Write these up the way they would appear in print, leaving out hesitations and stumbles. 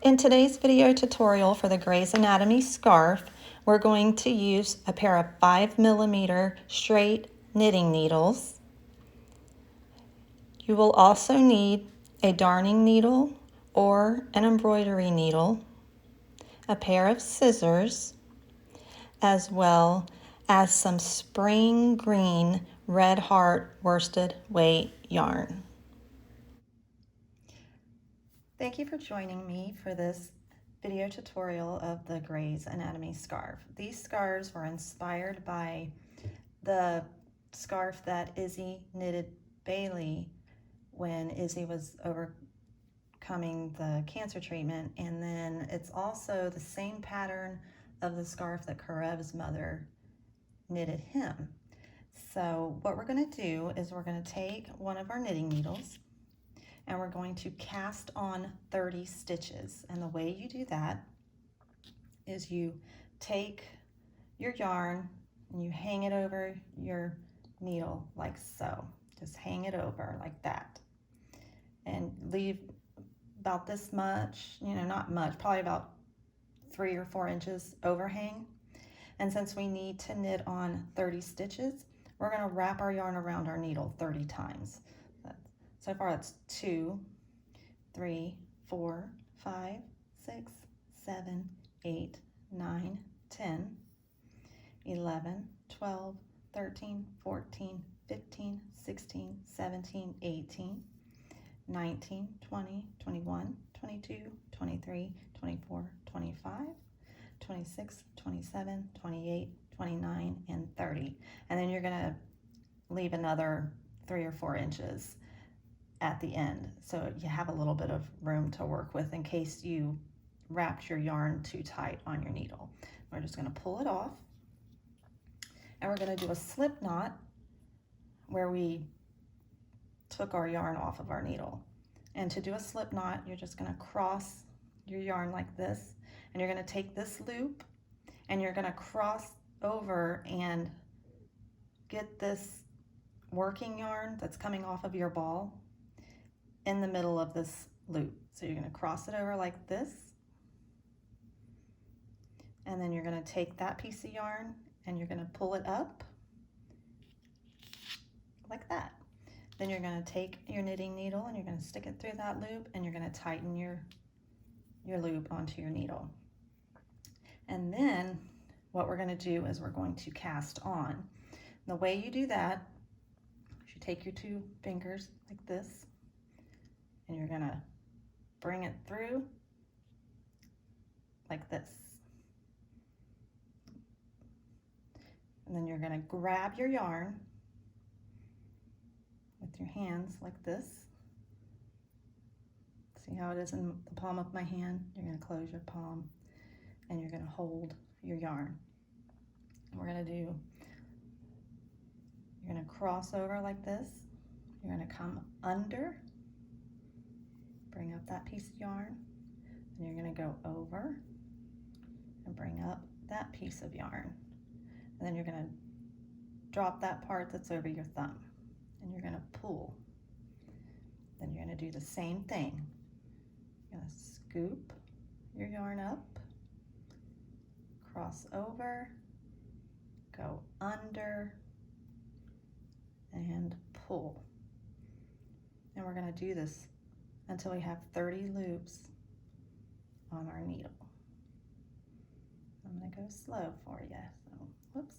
In today's video tutorial for the Grey's Anatomy scarf, we're going to use a pair of 5mm straight knitting needles. You will also need a darning needle or an embroidery needle, a pair of scissors, as well as some spring green red heart worsted weight yarn. Thank you for joining me for this video tutorial of the Grey's Anatomy scarf. These scarves were inspired by the scarf that Izzy knitted Bailey when Izzy was overcoming the cancer treatment, and then it's also the same pattern of the scarf that Karev's mother knitted him. So what we're going to do is we're going to take one of our knitting needles and we're going to cast on 30 stitches. And the way you do that is you take your yarn and you hang it over your needle like so. Just hang it over like that. And leave about this much, not much, probably about 3 or 4 inches overhang. And since we need to knit on 30 stitches, we're going to wrap our yarn around our needle 30 times. So far that's 2, 3, 4, 5, 6, 7, 8, 9, 10, 11, 12, 13, 14, 15, 16, 17, 18, 19, 20, 21, 22, 23, 24, 25, 26, 27, 28, 29, and 30. And then you're going to leave another 3 or 4 inches at the end, so you have a little bit of room to work with in case you wrapped your yarn too tight on your needle. We're just going to pull it off, and we're going to do a slip knot where we took our yarn off of our needle. And to do a slip knot, you're just going to cross your yarn like this, and you're going to take this loop and you're going to cross over and get this working yarn that's coming off of your ball in the middle of this loop. So you're going to cross it over like this, and then you're going to take that piece of yarn and you're going to pull it up like that. Then you're going to take your knitting needle and you're going to stick it through that loop, and you're going to tighten your loop onto your needle. And then what we're going to do is we're going to cast on. The way you do that is you take your 2 fingers like this, and you're gonna bring it through like this. And then you're gonna grab your yarn with your hands like this. See how it is in the palm of my hand? You're gonna close your palm and you're gonna hold your yarn. And you're gonna cross over like this. You're gonna come under, bring up that piece of yarn, and you're going to go over and bring up that piece of yarn. And then you're going to drop that part that's over your thumb, and you're going to pull. Then you're going to do the same thing. You're going to scoop your yarn up, cross over, go under, and pull. And we're going to do this until we have 30 loops on our needle. I'm going to go slow for you. So, whoops.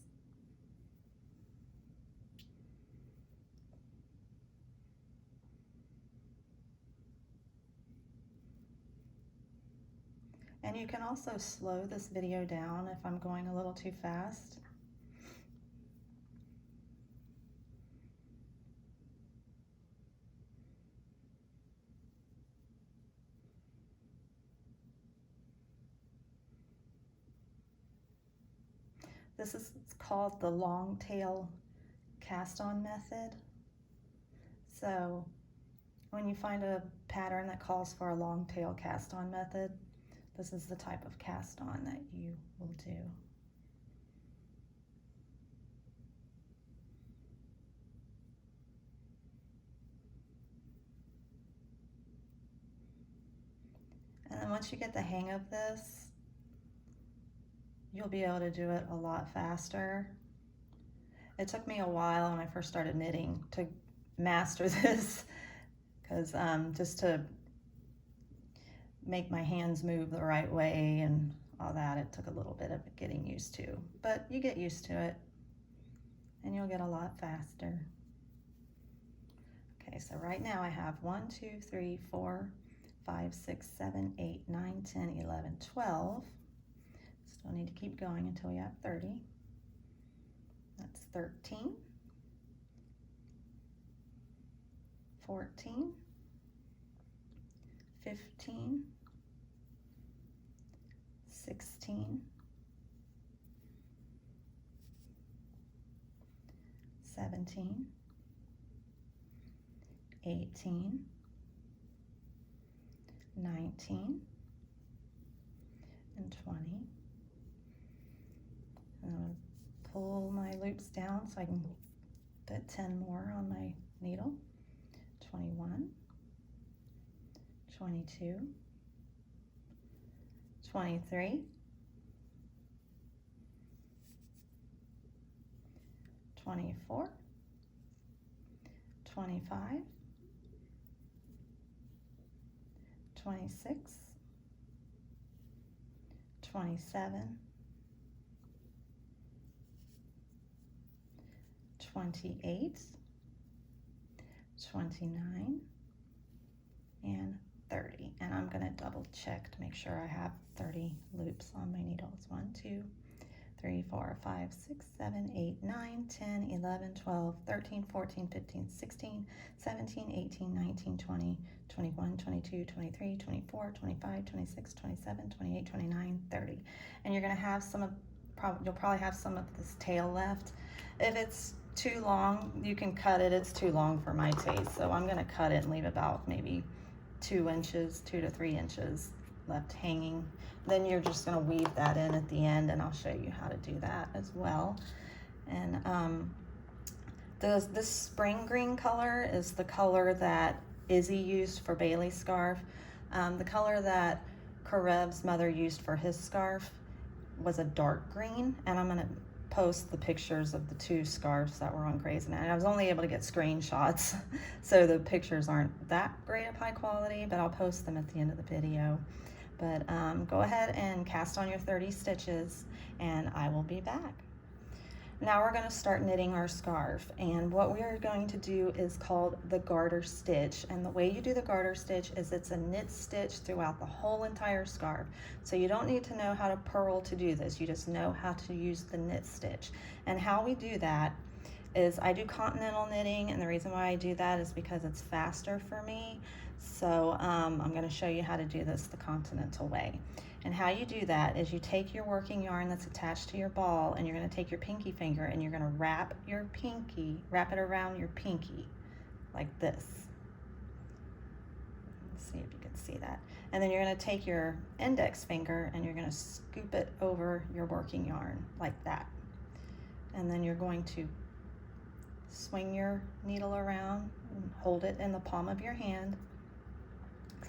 And you can also slow this video down if I'm going a little too fast. This is called the long tail cast on method. So when you find a pattern that calls for a long tail cast on method, this is the type of cast on that you will do. And then once you get the hang of this, you'll be able to do it a lot faster. It took me a while when I first started knitting to master this, because just to make my hands move the right way and all that, it took a little bit of getting used to. But you get used to it and you'll get a lot faster. Okay, so right now I have 1, 2, 3, 4, 5, 6, 7, 8, 9, 10, 11, 12. Still need to keep going until we have 30. That's 13, 14, 15, 16, 17, 18, 19, and 20. I'm going to pull my loops down so I can put 10 more on my needle. 21, 22, 23, 24, 25, 26, 27, 28, 29, and 30. And I'm going to double check to make sure I have 30 loops on my needles. 1, 2, 3, 4, 5, 6, 7, 8, 9, 10, 11, 12, 13, 14, 15, 16, 17, 18, 19, 20, 21, 22, 23, 24, 25, 26, 27, 28, 29, 30. And you're going to have some of, you'll probably have some of this tail left. If it's too long, you can cut it. It's too long for my taste, so I'm going to cut it and leave about maybe 2 inches, 2 to 3 inches left hanging. Then you're just going to weave that in at the end, and I'll show you how to do that as well. And this spring green color is the color that Izzy used for Bailey's scarf. The color that Karev's mother used for his scarf was a dark green, and I'm going to post the pictures of the 2 scarves that were on Gray's Anatomy. I was only able to get screenshots, so the pictures aren't that great of high quality, but I'll post them at the end of the video. But go ahead and cast on your 30 stitches, and I will be back. Now we're going to start knitting our scarf, and what we are going to do is called the garter stitch. And the way you do the garter stitch is it's a knit stitch throughout the whole entire scarf. So you don't need to know how to purl to do this, you just know how to use the knit stitch. And how we do that is I do continental knitting, and the reason why I do that is because it's faster for me. So I'm going to show you how to do this the continental way. And how you do that is you take your working yarn that's attached to your ball, and you're going to take your pinky finger and you're going to wrap it around your pinky like this. Let's see if you can see that. And then you're going to take your index finger and you're going to scoop it over your working yarn like that. And then you're going to swing your needle around and hold it in the palm of your hand.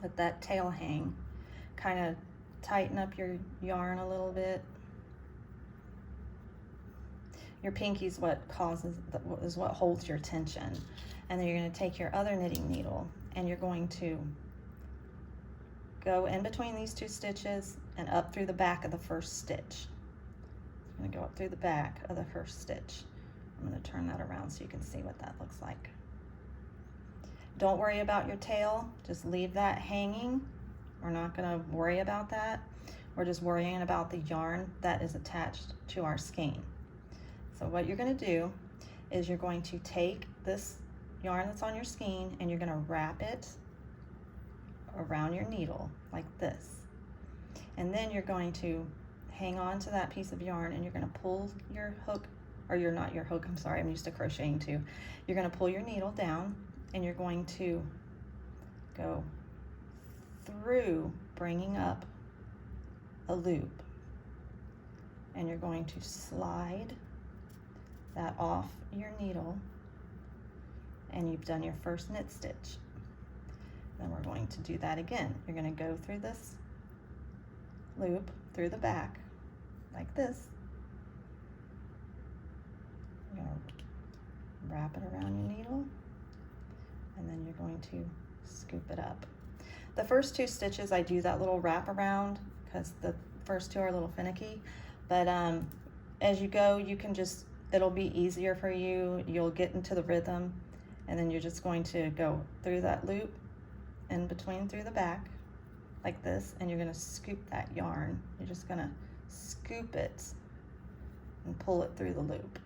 Let that tail hang. Kind of tighten up your yarn a little bit. Your pinky's what is what holds your tension. And then you're going to take your other knitting needle and you're going to go in between these 2 stitches and up through the back of the first stitch. I'm going to go up through the back of the first stitch. I'm going to turn that around so you can see what that looks like. Don't worry about your tail, just leave that hanging. We're not going to worry about that. We're just worrying about the yarn that is attached to our skein. So what you're going to do is you're going to take this yarn that's on your skein and you're going to wrap it around your needle like this. And then you're going to hang on to that piece of yarn and you're going to pull your hook, or you're not your hook, I'm sorry, I'm used to crocheting too. You're going to pull your needle down and you're going to go through, bringing up a loop, and you're going to slide that off your needle, and you've done your first knit stitch. Then we're going to do that again. You're going to go through this loop through the back like this. You're going to wrap it around your needle, and then you're going to scoop it up. The first 2 stitches I do that little wrap around because the first 2 are a little finicky, but as you go, you can just, it'll be easier for you. You'll get into the rhythm, and then you're just going to go through that loop in between through the back like this, and you're going to scoop that yarn. You're just going to scoop it and pull it through the loop.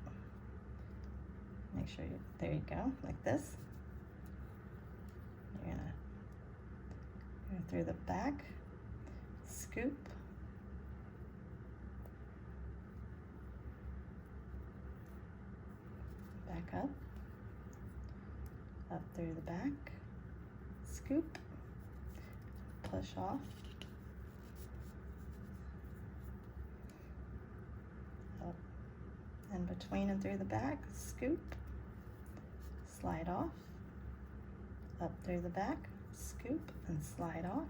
Make sure you, there you go, like this. You're going to go through the back, scoop, back up through the back, scoop, push off, up in between and through the back, scoop, slide off, up through the back, scoop, and slide off.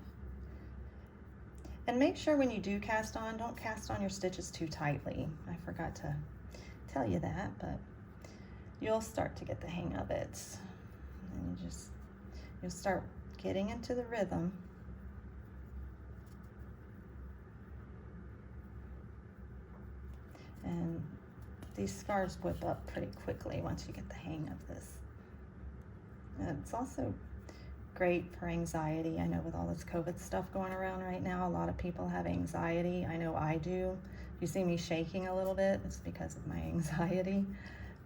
And make sure when you do cast on, don't cast on your stitches too tightly. I forgot to tell you that, but you'll start to get the hang of it. And you'll start getting into the rhythm. And these scarves whip up pretty quickly once you get the hang of this. And it's also great for anxiety. I know with all this COVID stuff going around right now, a lot of people have anxiety. I know I do. If you see me shaking a little bit, it's because of my anxiety.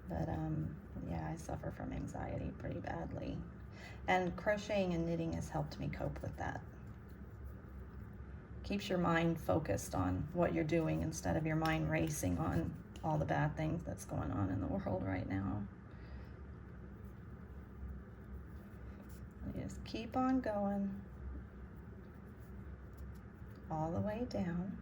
But yeah, I suffer from anxiety pretty badly. And crocheting and knitting has helped me cope with that. Keeps your mind focused on what you're doing instead of your mind racing on all the bad things that's going on in the world right now. You just keep on going all the way down.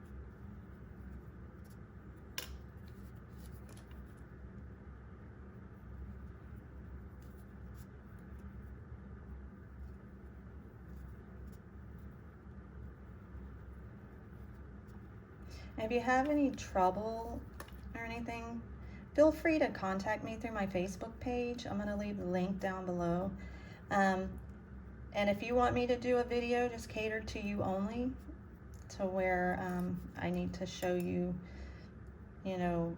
If you have any trouble or anything, feel free to contact me through my Facebook page. I'm going to leave the link down below. And if you want me to do a video just catered to you only, to where I need to show you, you know,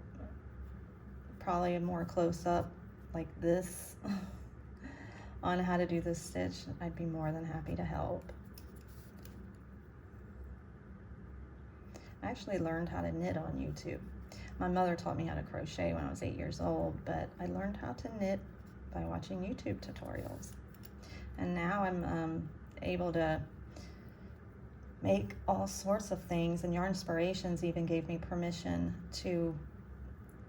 probably a more close-up like this on how to do this stitch, I'd be more than happy to help. I actually learned how to knit on YouTube. My mother taught me how to crochet when I was 8 years old, but I learned how to knit by watching YouTube tutorials. And now I'm able to make all sorts of things, and Yarn Inspirations even gave me permission to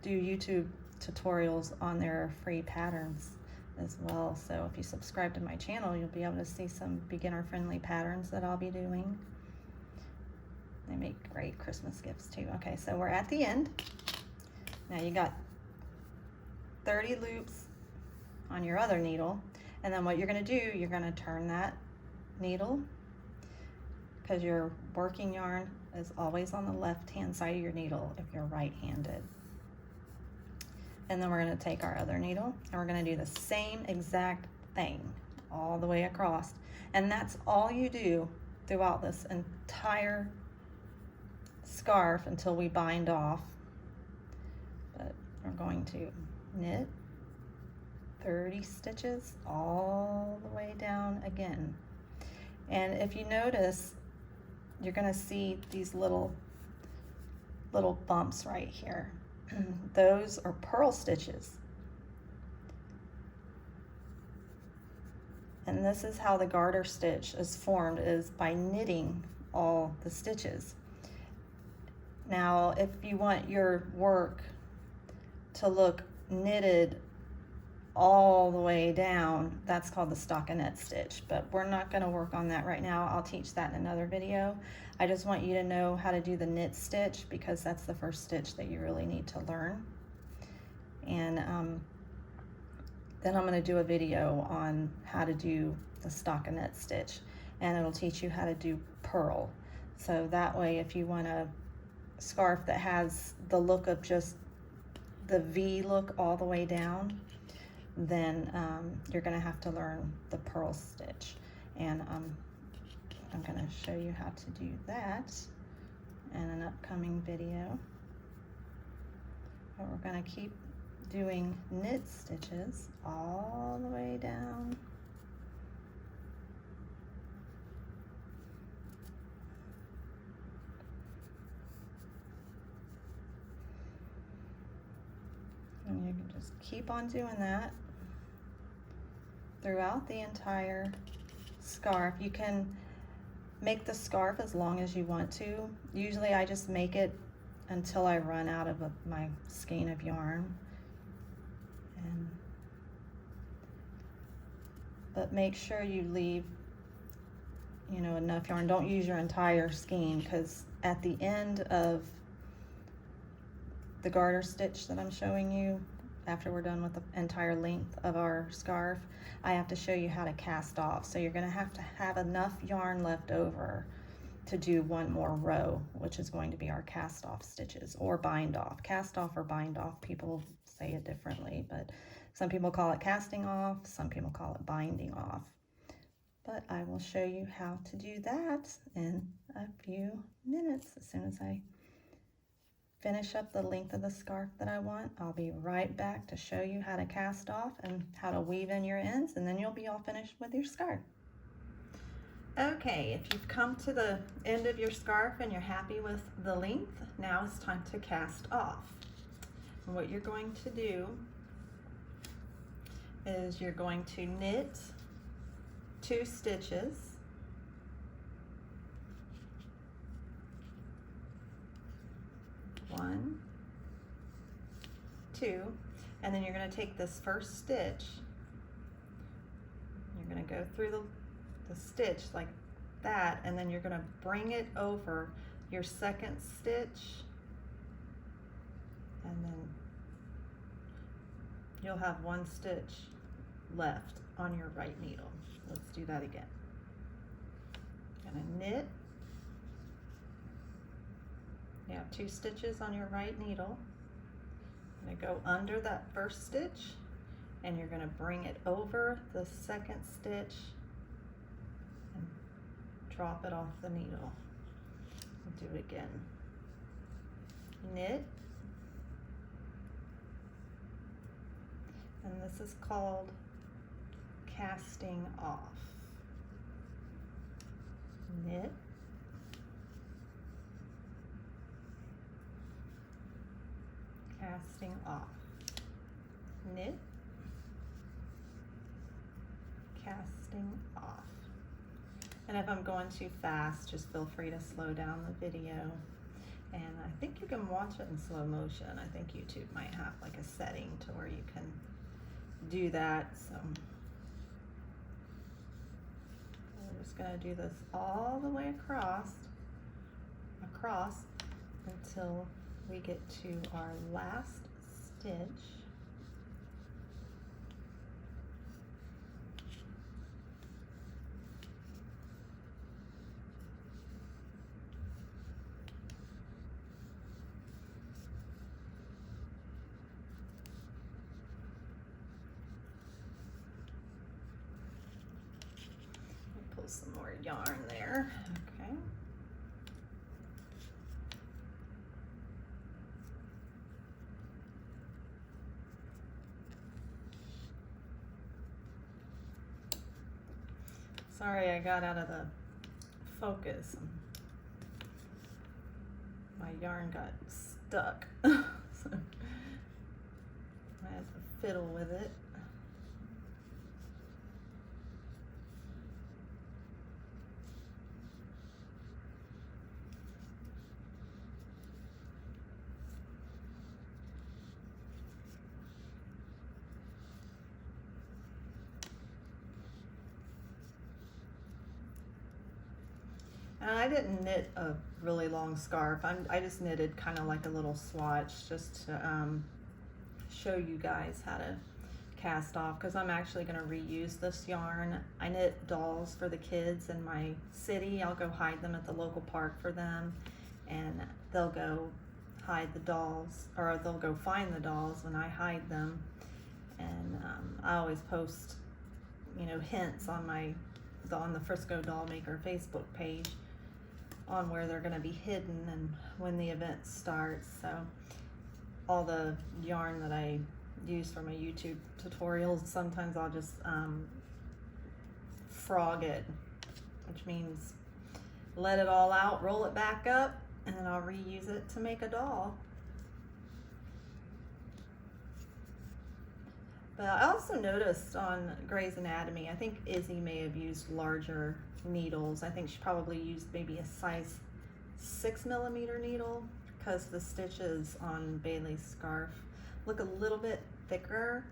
do YouTube tutorials on their free patterns as well. So if you subscribe to my channel, you'll be able to see some beginner-friendly patterns that I'll be doing. They make great Christmas gifts too. Okay, so we're at the end. Now you got 30 loops on your other needle, and then what you're going to do, you're going to turn that needle, because your working yarn is always on the left-hand side of your needle if you're right-handed. And then we're going to take our other needle and we're going to do the same exact thing all the way across. And that's all you do throughout this entire scarf until we bind off. But we're going to knit 30 stitches all the way down again. And if you notice, you're going to see these little bumps right here. Those are purl stitches. And this is how the garter stitch is formed, is by knitting all the stitches. Now, if you want your work to look knitted all the way down, that's called the stockinette stitch, but we're not going to work on that right now. I'll teach that in another video. I just want you to know how to do the knit stitch, because that's the first stitch that you really need to learn. And then I'm going to do a video on how to do the stockinette stitch, and it'll teach you how to do purl. So that way, if you want a scarf that has the look of just the V look all the way down, then you're going to have to learn the purl stitch. And I'm going to show you how to do that in an upcoming video. But we're going to keep doing knit stitches all the way down. And you can just keep on doing that throughout the entire scarf. You can make the scarf as long as you want to. Usually I just make it until I run out of my skein of yarn. But make sure you leave, you know, enough yarn. Don't use your entire skein, because at the end of the garter stitch that I'm showing you, after we're done with the entire length of our scarf, I have to show you how to cast off. So you're going to have enough yarn left over to do one more row, which is going to be our cast off stitches, or bind off. Cast off or bind off, people say it differently, but some people call it casting off, some people call it binding off. But I will show you how to do that in a few minutes. As soon as I finish up the length of the scarf that I want, I'll be right back to show you how to cast off and how to weave in your ends, and then you'll be all finished with your scarf. Okay, if you've come to the end of your scarf and you're happy with the length, now it's time to cast off. And what you're going to do is you're going to knit 2 stitches, one, two, and then you're going to take this first stitch, you're going to go through the stitch like that, and then you're going to bring it over your second stitch, and then you'll have 1 stitch left on your right needle. Let's do that again. Gonna knit. You have 2 stitches on your right needle. Gonna go under that first stitch, and you're gonna bring it over the second stitch and drop it off the needle. We'll do it again. Knit. And this is called casting off. Knit. Casting off. Knit. Casting off. And if I'm going too fast, just feel free to slow down the video. And I think you can watch it in slow motion. I think YouTube might have like a setting to where you can do that. So we're just going to do this all the way across until we get to our last stitch. Pull some more yarn there. Okay. Sorry, I got out of the focus. My yarn got stuck. So I had to fiddle with it. And I didn't knit a really long scarf. I just knitted kind of like a little swatch just to show you guys how to cast off because I'm actually going to reuse this yarn. I knit dolls for the kids in my city. I'll go hide them at the local park for them, and they'll go hide the dolls, or they'll go find the dolls when I hide them. And I always post, you know, hints on the Frisco Doll Maker Facebook page on where they're going to be hidden and when the event starts. So all the yarn that I use for my YouTube tutorials, sometimes I'll just frog it, which means let it all out, roll it back up, and then I'll reuse it to make a doll. But I also noticed on Grey's Anatomy, I think Izzy may have used larger needles. I think she probably used maybe a size 6mm needle, because the stitches on Bailey's scarf look a little bit thicker.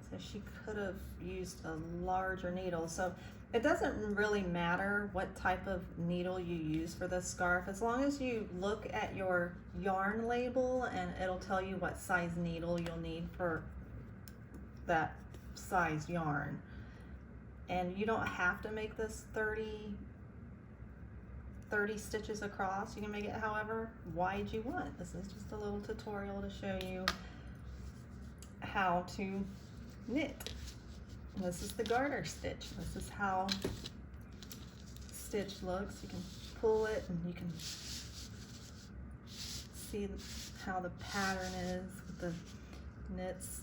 So she could have used a larger needle. So it doesn't really matter what type of needle you use for this scarf, as long as you look at your yarn label and it'll tell you what size needle you'll need for that size yarn. And you don't have to make this 30 stitches across. You can make it however wide you want. This is just a little tutorial to show you how to knit. And this is the garter stitch. This is how stitch looks. You can pull it and you can see how the pattern is with the knits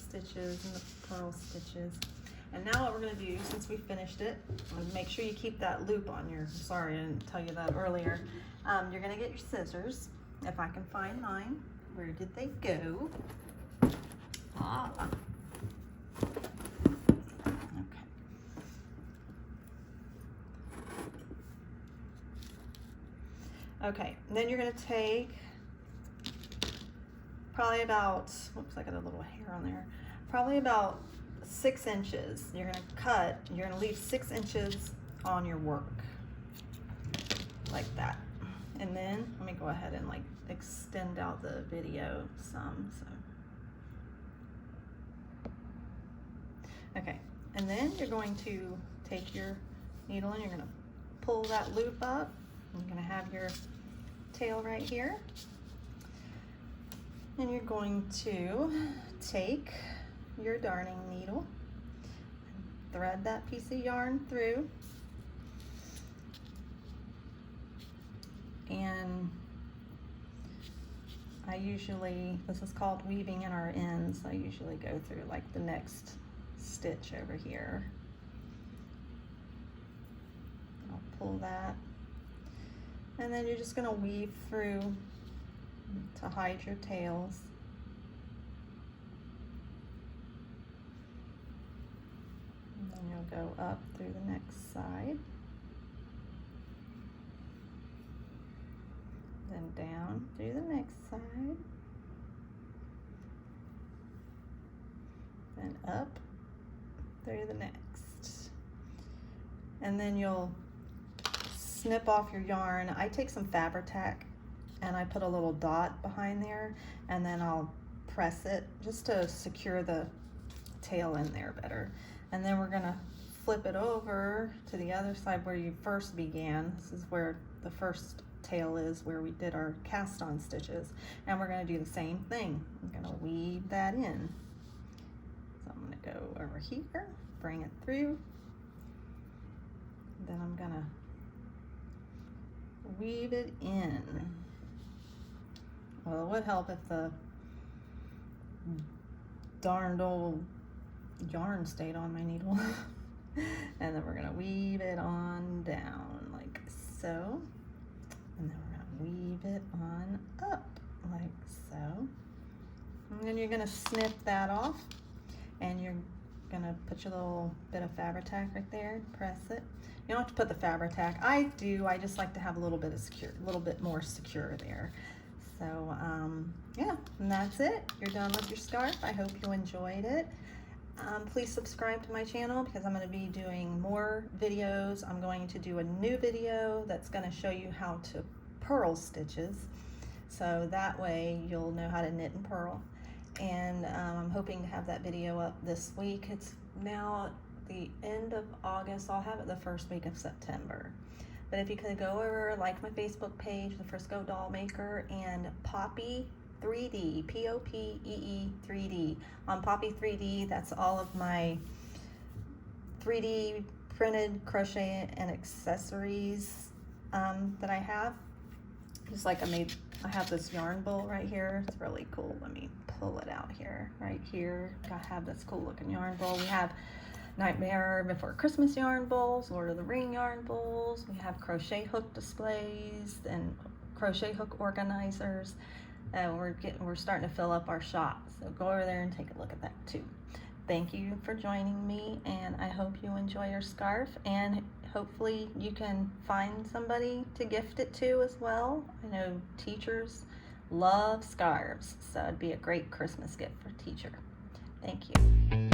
stitches and the purl stitches. And now what we're going to do, since we finished it, make sure you keep that loop on your, sorry I didn't tell you that earlier. You're going to get your scissors, if I can find mine. Where did they go? Ah. Okay. Okay, and then you're going to take probably about, whoops, I got a little hair on there, probably about 6 inches. You're going to cut, you're going to leave 6 inches on your work, like that. And then, let me go ahead and like extend out the video some. Okay, and then you're going to take your needle and you're going to pull that loop up. You're going to have your tail right here. And you're going to take your darning needle, thread that piece of yarn through, and I usually, this is called weaving in our ends, I usually go through like the next stitch over here. I'll pull that, and then you're just going to weave through to hide your tails. And then you'll go up through the next side, then down through the next side, then up through the next. And then you'll snip off your yarn. I take some Fabri-Tac and I put a little dot behind there, and then I'll press it just to secure the tail in there better. And then we're gonna flip it over to the other side where you first began. This is where the first tail is, where we did our cast on stitches. And we're gonna do the same thing. I'm gonna weave that in. So I'm gonna go over here, bring it through. Then I'm gonna weave it in. Well, it would help if the darned old yarn stayed on my needle. And then we're gonna weave it on down like so. And then we're gonna weave it on up like so. And then you're gonna snip that off, and you're gonna put your little bit of Fabri-Tac right there, press it. You don't have to put the Fabri-Tac. I do, I just like to have a little bit of secure, a little bit more secure there. So yeah, and that's it. You're done with your scarf. I hope you enjoyed it. Please subscribe to my channel because I'm going to be doing more videos. I'm going to do a new video that's going to show you how to purl stitches. So that way you'll know how to knit and purl. and I'm hoping to have that video up this week. It's now the end of August, so I'll have it the first week of September. But if you could go over, like my Facebook page, the Frisco Doll Maker, and Poppy 3D, P-O-P-E-E 3D. On Poppy 3D, that's all of my 3D printed crochet and accessories that I have. Just like I have this yarn bowl right here. It's really cool. Let me pull it out here. Right here, I have this cool looking yarn bowl. We have Nightmare Before Christmas yarn bowls, Lord of the Ring yarn bowls. We have crochet hook displays and crochet hook organizers. We're starting to fill up our shop, so go over there and take a look at that too. Thank you for joining me, and I hope you enjoy your scarf, and hopefully you can find somebody to gift it to as well. I know teachers love scarves, so it'd be a great Christmas gift for a teacher. Thank you.